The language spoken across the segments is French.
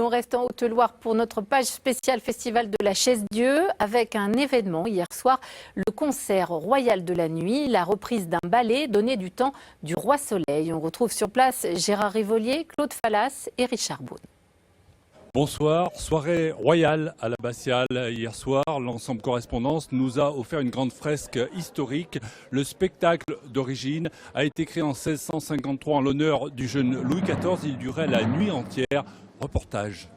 On reste en Haute-Loire pour notre page spéciale Festival de la Chaise-Dieu avec un événement hier soir, le concert royal de la nuit, la reprise d'un ballet donné du temps du Roi Soleil. On retrouve sur place Gérard Rivolier, Claude Fallas et Richard Beaune. Bonsoir, soirée royale à l'Abbatiale hier soir. L'ensemble Correspondance nous a offert une grande fresque historique. Le spectacle d'origine a été créé en 1653 en l'honneur du jeune Louis XIV. Il durait la nuit entière. Reportage.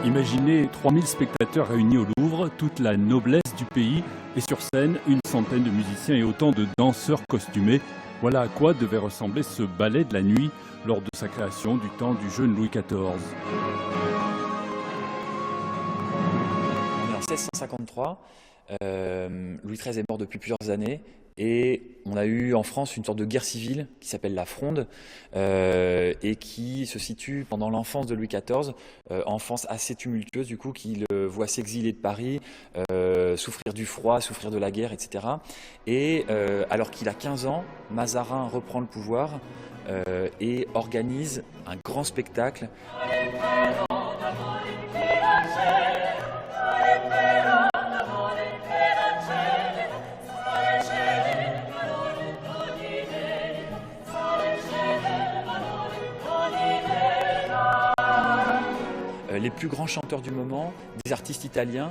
Imaginez 3000 spectateurs réunis au Louvre, toute la noblesse du pays et sur scène une centaine de musiciens et autant de danseurs costumés. Voilà à quoi devait ressembler ce ballet de la nuit lors de sa création du temps du jeune Louis XIV. On est en 1653, Louis XIII est mort depuis plusieurs années. Et on a eu en France une sorte de guerre civile qui s'appelle la Fronde et qui se situe pendant l'enfance de Louis XIV, enfance assez tumultueuse du coup, qui le voit s'exiler de Paris, souffrir du froid, souffrir de la guerre, etc. Et alors qu'il a 15 ans, Mazarin reprend le pouvoir et organise un grand spectacle. Les plus grands chanteurs du moment, des artistes italiens,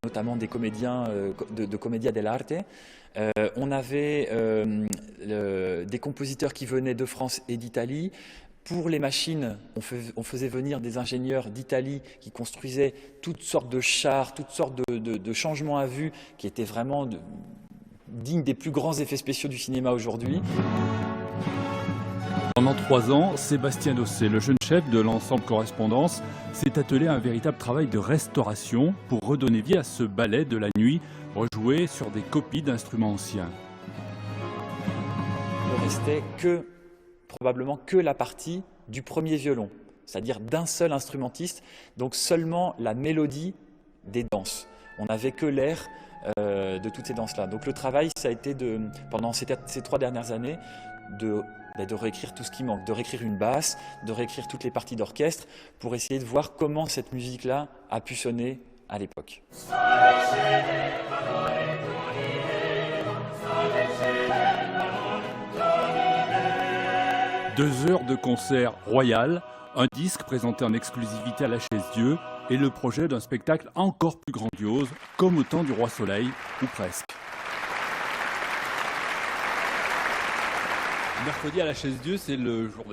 notamment des comédiens de Commedia dell'arte. On avait des compositeurs qui venaient de France et d'Italie. Pour les machines, on faisait venir des ingénieurs d'Italie qui construisaient toutes sortes de chars, toutes sortes de changements à vue qui étaient vraiment dignes des plus grands effets spéciaux du cinéma aujourd'hui. Pendant 3 ans, Sébastien Dossé, le jeune chef de l'ensemble Correspondance, s'est attelé à un véritable travail de restauration pour redonner vie à ce ballet de la nuit, rejoué sur des copies d'instruments anciens. Il ne restait probablement que la partie du premier violon, c'est-à-dire d'un seul instrumentiste, donc seulement la mélodie des danses. On n'avait que l'air de toutes ces danses-là. Donc le travail, ça a été pendant ces 3 dernières années, de réécrire tout ce qui manque, de réécrire une basse, de réécrire toutes les parties d'orchestre pour essayer de voir comment cette musique-là a pu sonner à l'époque. 2 heures de concert royal, un disque présenté en exclusivité à la Chaise-Dieu et le projet d'un spectacle encore plus grandiose, comme au temps du Roi Soleil, ou presque. Mercredi à la Chaise-Dieu, c'est le jour des